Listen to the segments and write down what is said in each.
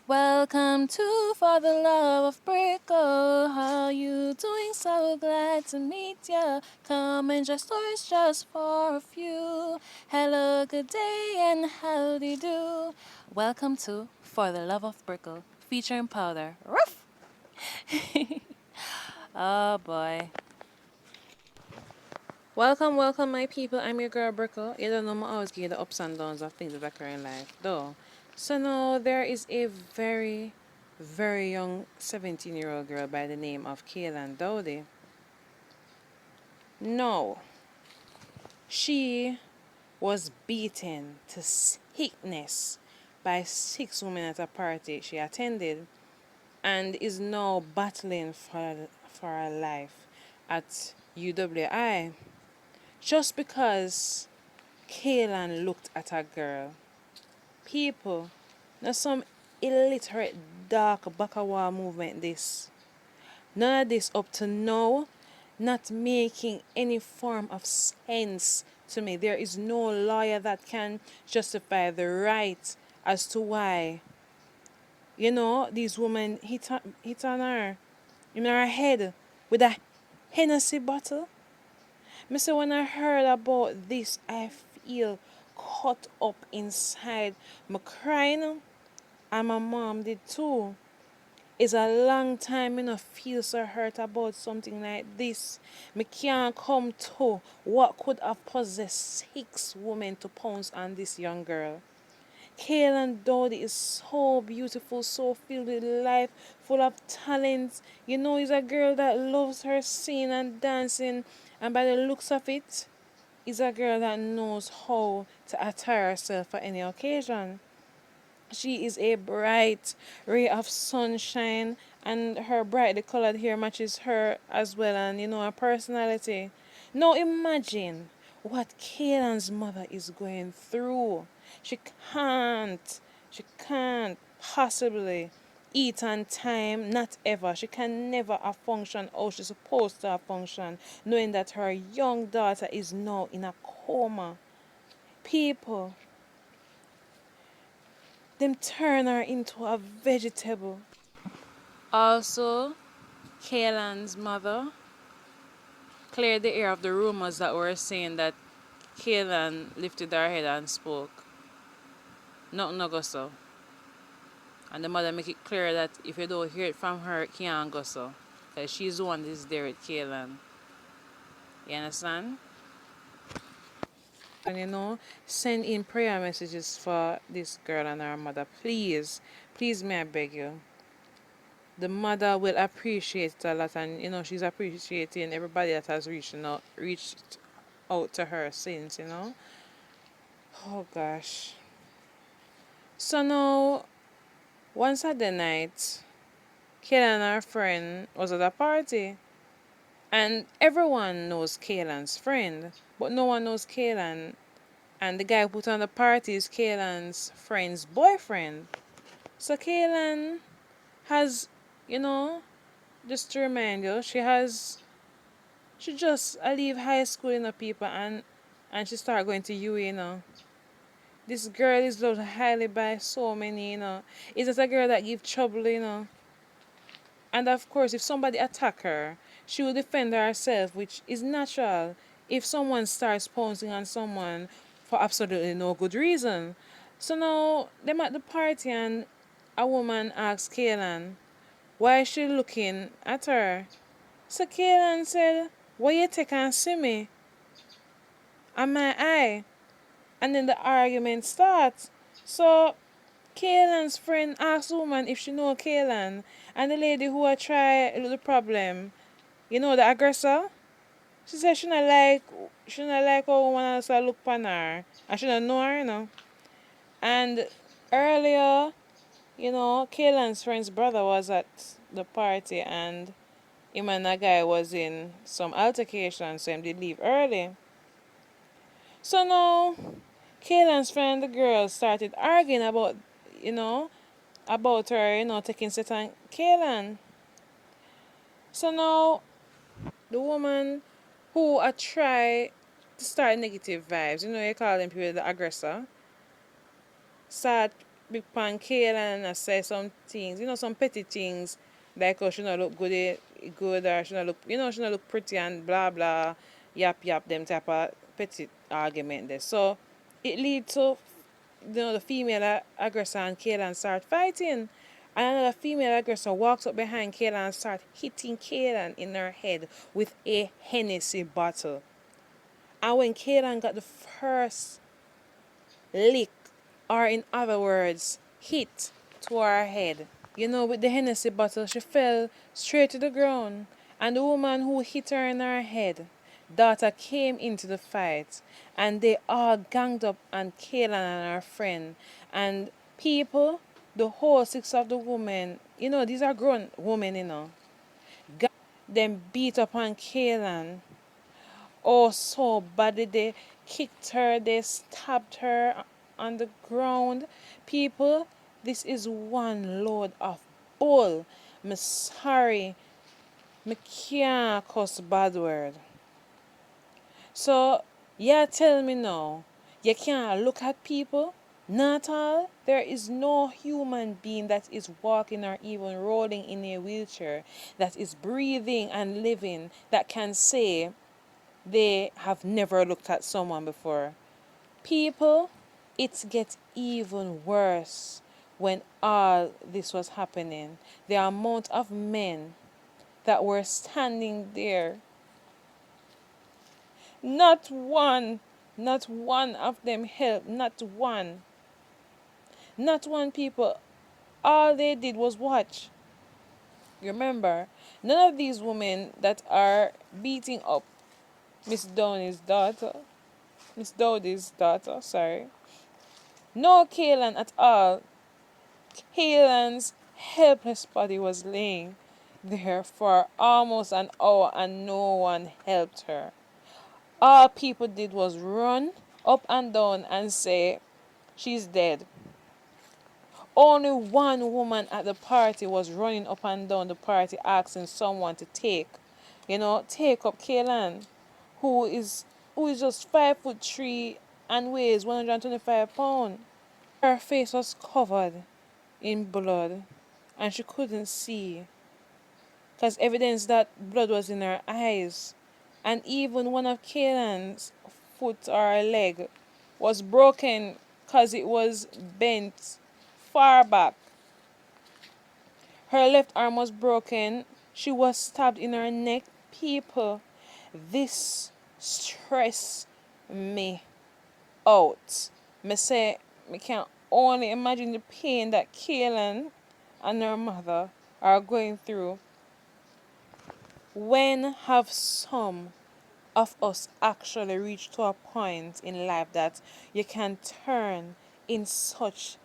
Welcome to For the Love of Brickle. How you doing? So glad to meet ya. Come and just stories just for a few. Hello, good day, and how do you do? Welcome to For the Love of Brickle, featuring Powder. Ruff! Oh boy. Welcome, my people. I'm your girl Brickle. You don't know, I always give you the ups and downs of things that occur in life, though. So now there is a very, very young 17-year-old girl by the name of Kaylan Dowdy. No, she was beaten to sickness by six women at a party she attended and is now battling for her life at UWI just because Kaylan looked at a girl. People, now some illiterate dark Bakawa movement this. None of this up to now not making any form of sense to me. There is no lawyer that can justify the right as to why, these women hit on her in her head with a Hennessy bottle. Me say when I heard about this, I feel cut up inside. Me crying, and my mom did too. It's a long time me no feel so hurt about something like this. Me can't come to what could have possessed six women to pounce on this young girl. Kaylan Dowdy is so beautiful, so filled with life, full of talent. Is a girl that loves her singing and dancing, and by the looks of it, is a girl that knows how to attire herself for any occasion. She is a bright ray of sunshine, and her brightly colored hair matches her as well, and her personality. Now imagine what Kaylan's mother is going through. She can't, she can't possibly eat on time, not ever. She can never have function how she's supposed to have function, knowing that her young daughter is now in a coma. People, them turn her into a vegetable. Also, Kaylan's mother cleared the air of the rumors that were saying that Kaylan lifted her head and spoke. Nothing no go so. And the mother make it clear that if you don't hear it from her, it can't go so. Because she's the one that is there with Kaylan. You understand? And send in prayer messages for this girl and her mother. Please. Please, may I beg you. The mother will appreciate it a lot, and she's appreciating everybody that has reached out to her since. Oh gosh. So now, one Saturday night, Kayla and her friend was at a party, and everyone knows Kaylan's friend, but no one knows Kaylan. And the guy who put on the party is Kaylan's friend's boyfriend. So Kaylan has, you know, just to remind you, she just leave high school, people, and she start going to UE. This girl is loved highly by so many. It's just a girl that give trouble. And of course, if somebody attack her, she will defend herself, which is natural if someone starts pouncing on someone for absolutely no good reason. So now, them at the party and a woman asks Kaylan, why is she looking at her? So Kaylan said, why you take and see me? And my eye. And then the argument starts. So Kaylan's friend asks the woman if she know Kaylan. And the lady who I try the problem, the aggressor, she said she not like how woman else a look upon her. And she don't know her. And earlier, Kaylan's friend's brother was at the party, and him and a guy was in some altercation, so him did leave early. So now Kaylan's friend, the girl, started arguing you know, about her, taking set on Kaylan. So now the woman who I try to start negative vibes, you call them people the aggressor, start big pan Kayla and I say some things, some petty things like oh she not look good or she not look she not look pretty and blah blah yap them type of petty argument there. So it lead to the female aggressor and Kayla start fighting. And another female aggressor walks up behind Kayla and start hitting Kayla in her head with a Hennessy bottle. And when Kayla got the first lick, or in other words, hit to her head. With the Hennessy bottle, she fell straight to the ground. And the woman who hit her in her head, daughter came into the fight. And they all ganged up on Kayla and her friend. And people, the whole six of the women, these are grown women, them beat up on Kayla. Oh, so badly. They kicked her, they stabbed her on the ground. People, this is one load of bull. Me sorry, me can't cuss bad word. So, yeah, tell me now, you can't look at people? Not all. There is no human being that is walking or even rolling in a wheelchair, that is breathing and living, that can say they have never looked at someone before. People, it gets even worse when all this was happening. The amount of men that were standing there, not one, not one of them helped, not one. Not one people. All they did was watch. Remember, none of these women that are beating up Miss Dowdy's daughter, sorry, no Kaylan at all. Kaylan's helpless body was laying there for almost an hour and no one helped her. All people did was run up and down and say, she's dead. Only one woman at the party was running up and down the party asking someone to take up Kaylan, who is who is just 5'3" and weighs 125 pounds. Her face was covered in blood and she couldn't see because evidence that blood was in her eyes. And even one of Kaylan's foot or leg was broken because it was bent far back. Her left arm was broken. She was stabbed in her neck. People, this stress me out. Me say, me can only imagine the pain that Kaylan and her mother are going through. When have some of us actually reached to a point in life that you can turn in such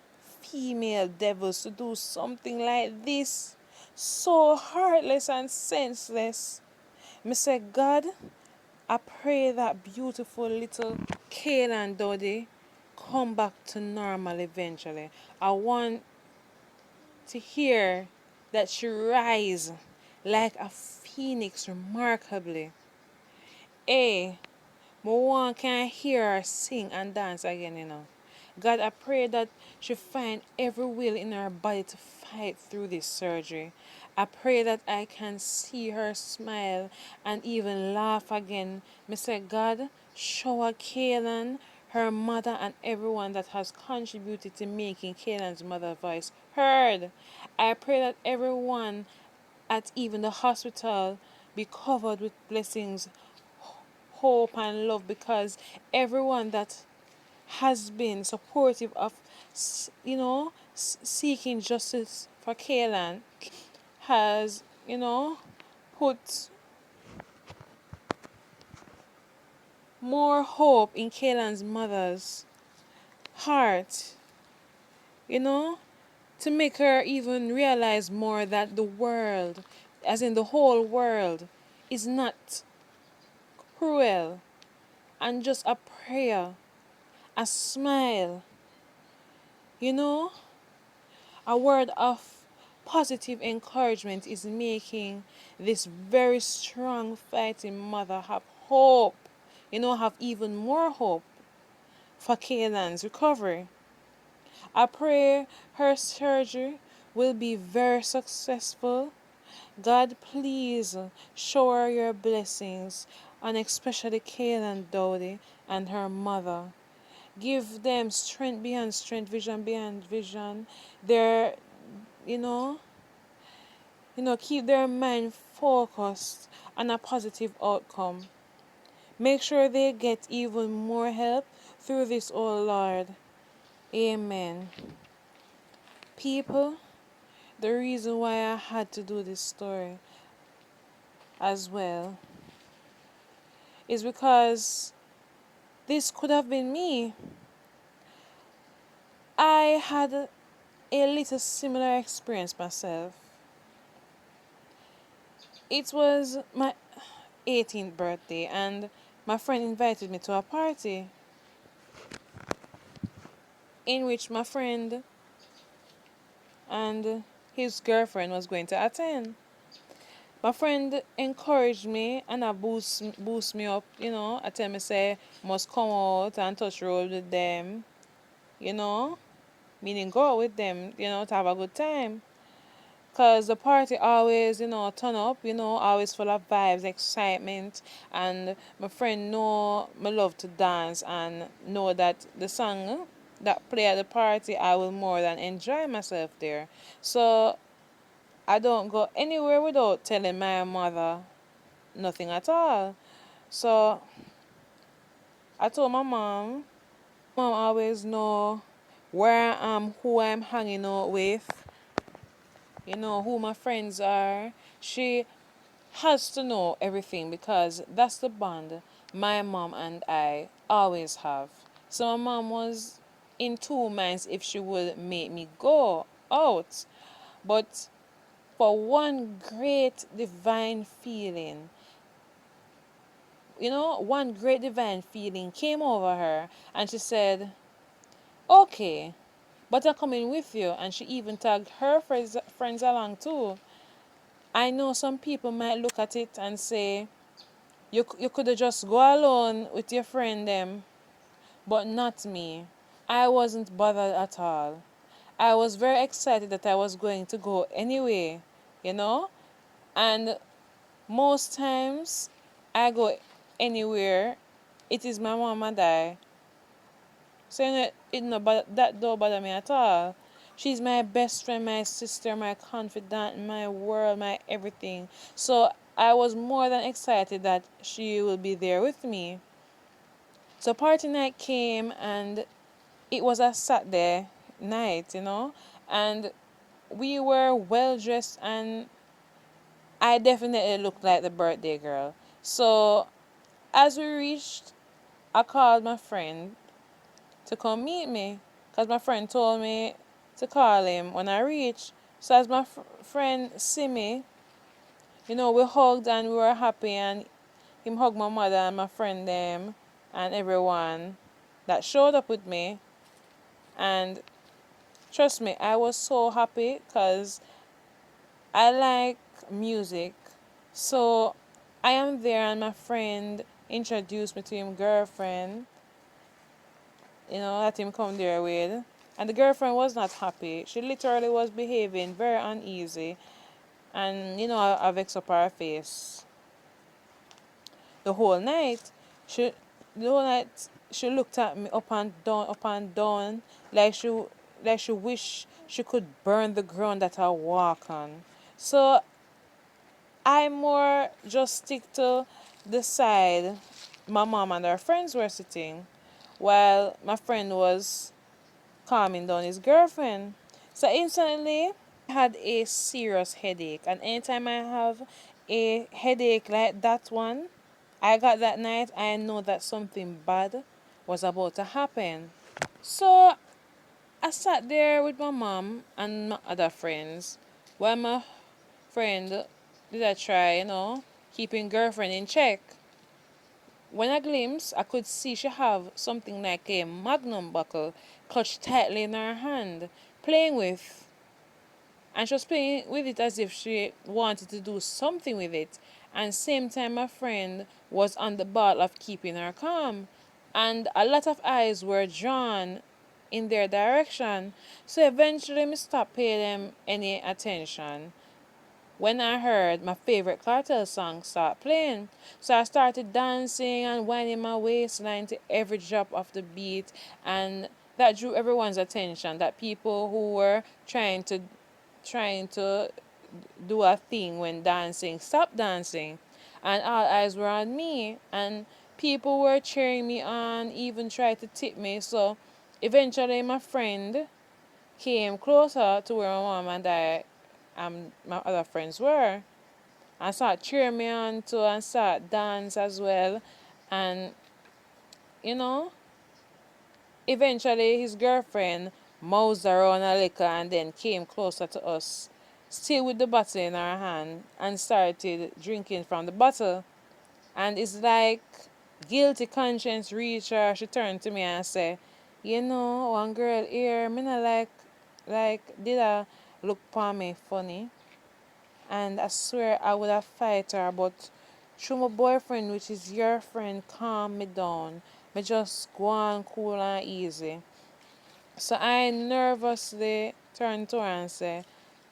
female devils to do something like this? So heartless and senseless. Me say, God, I pray that beautiful little Kaylan Dowdy come back to normal eventually. I want to hear that she rise like a phoenix remarkably. A, Moan can hear her sing and dance again. God, I pray that she find every will in her body to fight through this surgery. I pray that I can see her smile and even laugh again. Mr. God, shower Kaylan, her mother, and everyone that has contributed to making Kaylan's mother voice heard. I pray that everyone at even the hospital be covered with blessings, hope, and love because everyone that has been supportive of, seeking justice for Kaylan has, put more hope in Kaylan's mother's heart, you know, to make her even realize more that the world, as in the whole world, is not cruel and just a prayer, a smile, you know, a word of positive encouragement is making this very strong fighting mother have hope, have even more hope for Kaylan's recovery. I pray her surgery will be very successful. God, please shower your blessings on especially Kaylan Dowdy and her mother. Give them strength beyond strength, vision beyond vision. Their, you know, keep their mind focused on a positive outcome. Make sure they get even more help through this, oh Lord. Amen. People, the reason why I had to do this story as well is because this could have been me. I had a little similar experience myself. It was my 18th birthday, and my friend invited me to a party in which my friend and his girlfriend was going to attend. My friend encouraged me and I boost me up, I tell me say must come out and touch road with them, you know, meaning go out with them, to have a good time. Cause the party always, turn up, always full of vibes, excitement, and my friend know me love to dance and know that the song that play at the party, I will more than enjoy myself there. So I don't go anywhere without telling my mother nothing at all. So I told my mom. Mom always know where I am, who I'm hanging out with, who my friends are. She has to know everything because that's the bond my mom and I always have. So my mom was in two minds if she would make me go out. But for one great divine feeling, one great divine feeling came over her and she said, okay, but I'm coming with you. And she even tagged her friends along too. I know some people might look at it and say, you could have just go alone with your friend them, but not me. I wasn't bothered at all. I was very excited that I was going to go anyway, you know? And most times I go anywhere, it is my mom and I. So that don't bother me at all. She's my best friend, my sister, my confidant, my world, my everything. So I was more than excited that she will be there with me. So party night came and it was a Saturday night, and we were well dressed and I definitely looked like the birthday girl. So as we reached, I called my friend to come meet me because my friend told me to call him when I reached. So as my friend see me, we hugged and we were happy and him hugged my mother and my friend them and everyone that showed up with me. And trust me, I was so happy because I like music. So I am there and my friend introduced me to him girlfriend, that him come there with. And the girlfriend was not happy. She literally was behaving very uneasy. And, I vexed up her face. The whole night, she, the whole night, she looked at me up and down, like she wished she could burn the ground that I walk on. So I more just stick to the side my mom and her friends were sitting, while my friend was calming down his girlfriend. So instantly, I had a serious headache, and anytime I have a headache like that one I got that night, I know that something bad was about to happen. So I sat there with my mom and my other friends, while my friend did I try, keeping girlfriend in check. When I glimpsed, I could see she have something like a magnum buckle clutched tightly in her hand, playing with. And she was playing with it as if she wanted to do something with it. And same time my friend was on the ball of keeping her calm. And a lot of eyes were drawn in their direction. So eventually, me stopped paying them any attention when I heard my favorite cartel song start playing. So I started dancing and winding my waistline to every drop of the beat, and that drew everyone's attention. That people who were trying to do a thing when dancing stopped dancing, and all eyes were on me, and people were cheering me on, even tried to tip me. So eventually, my friend came closer to where my mom and my other friends were, and started cheering me on too, and start dance as well. And you know, eventually his girlfriend moused around a little and then came closer to us, still with the bottle in her hand, and started drinking from the bottle. And it's like guilty conscience reached her. She turned to me and said, "You know, one girl here, me not like did I look for me funny?" And I swear I would have fight her, but through my boyfriend, which is your friend, calm me down. Me just go on cool and easy. So I nervously turned to her and said,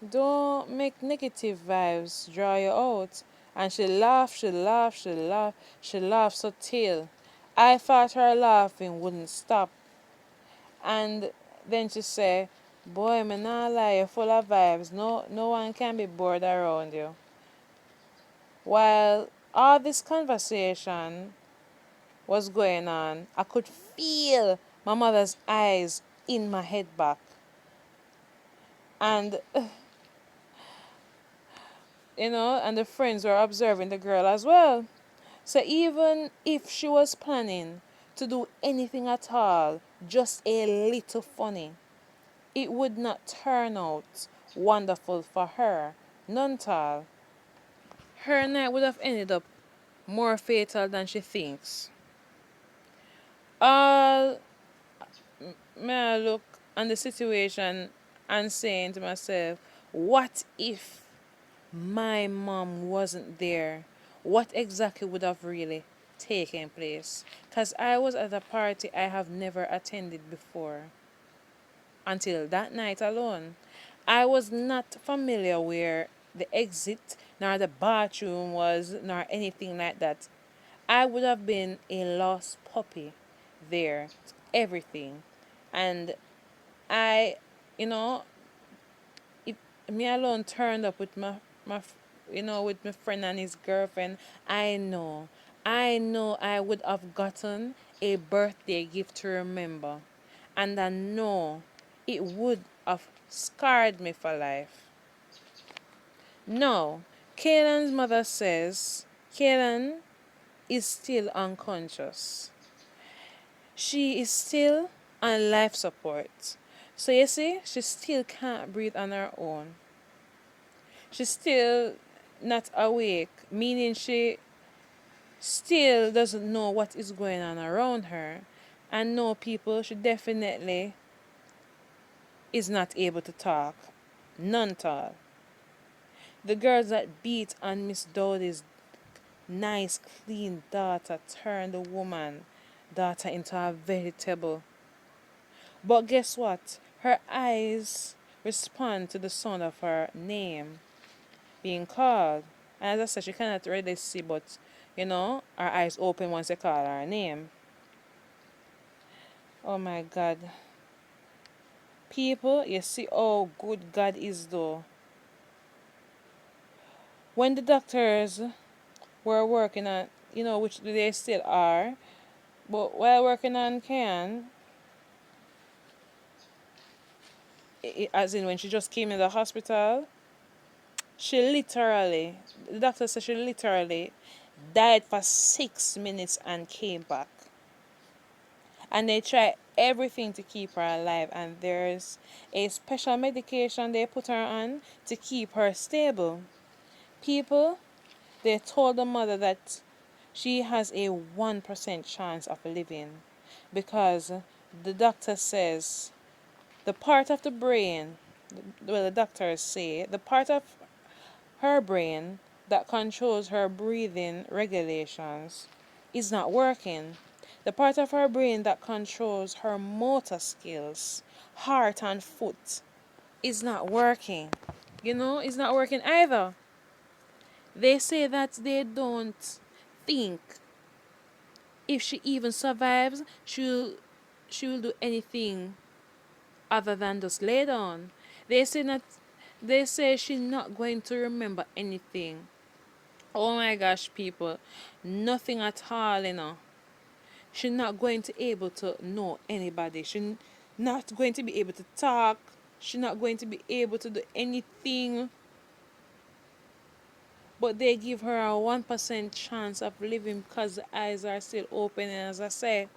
"Don't make negative vibes draw you out." And she laughed, she laughed, she laughed, she laughed so till I thought her laughing wouldn't stop. And then she said, "Boy, me not lie, you're full of vibes. No one can be bored around you." While all this conversation was going on, I could feel my mother's eyes in my head back. And and the friends were observing the girl as well. So even if she was planning to do anything at all, just a little funny, it would not turn out wonderful for her. None at all. Her night would have ended up more fatal than she thinks. All may I look on the situation and saying to myself, what if my mom wasn't there? What exactly would have really taken place? Because I was at a party I have never attended before until that night alone. I was not familiar where the exit nor the bathroom was nor anything like that. I would have been a lost puppy there, everything. And I, you know, if me alone turned up with with my friend and his girlfriend, I know I would have gotten a birthday gift to remember, and I know it would have scarred me for life. No, Kaylan's mother says Kaylan is still unconscious. She is still on life support. So you see, she still can't breathe on her own. She's still not awake, meaning she still doesn't know what is going on around her. And no, people, she definitely is not able to talk. None at all. The girls that beat on Miss Dowdy's nice, clean daughter turned the woman daughter into a vegetable. But guess what? Her eyes respond to the sound of her name being called. And as I said, she cannot really see, but her eyes open once they call her name. Oh my God. People, you see how good God is though. When the doctors were working on, which they still are, but while working on Can, as in when she just came in the hospital, the doctor said she literally died for 6 minutes and came back. And they try everything to keep her alive, and there's a special medication they put her on to keep her stable. People, they told the mother that she has a 1% chance of living because the doctor says the part of the brain, well, the doctors say the part of her brain that controls her breathing regulations is not working. The part of her brain that controls her motor skills, heart and foot, is not working. It's not working either. They say that they don't think if she even survives, she will do anything other than just lay down. They say that they say she's not going to remember anything. Oh my gosh, people, nothing at all. She's not going to able to know anybody. She's not going to be able to talk. She's not going to be able to do anything. But they give her a 1% chance of living because the eyes are still open, and as I say,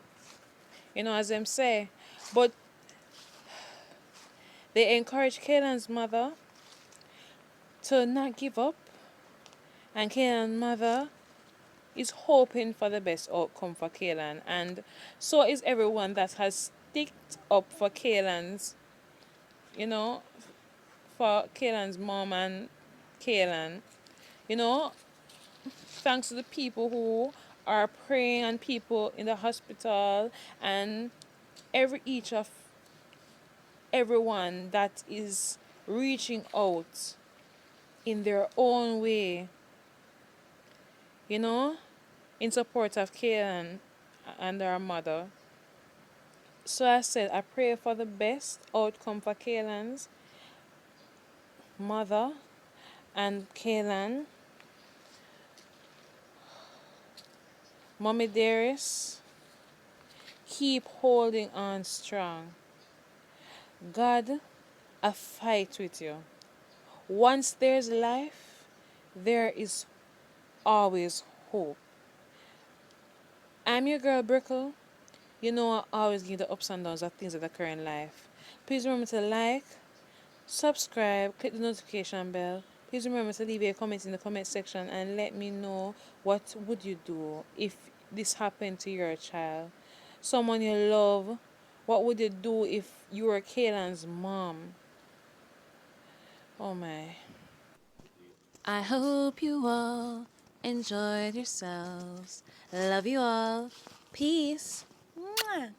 as them say. But they encourage Kaylan's mother to not give up, and Kaylan's mother is hoping for the best outcome for Kaylan, and so is everyone that has sticked up for you know, for Kaylan's mom and Kaylan. You know, thanks to the people who are praying and people in the hospital and each of everyone that is reaching out in their own way, you know, in support of Kaylan and her mother. So I said, I pray for the best outcome for Kaylan's mother and Kaylan. Mommy dearest, keep holding on strong. God, I fight with you. Once there's life, there is always hope. I'm your girl Brickle. I always give the ups and downs of things that occur in life. Please remember to like, subscribe, click the notification bell. Please remember to leave a comment in the comment section and let me know what would you do if this happened to your child. Someone you love, what would you do if you were Kaylan's mom? Oh my. I hope you all enjoyed yourselves. Love you all. Peace. Mwah.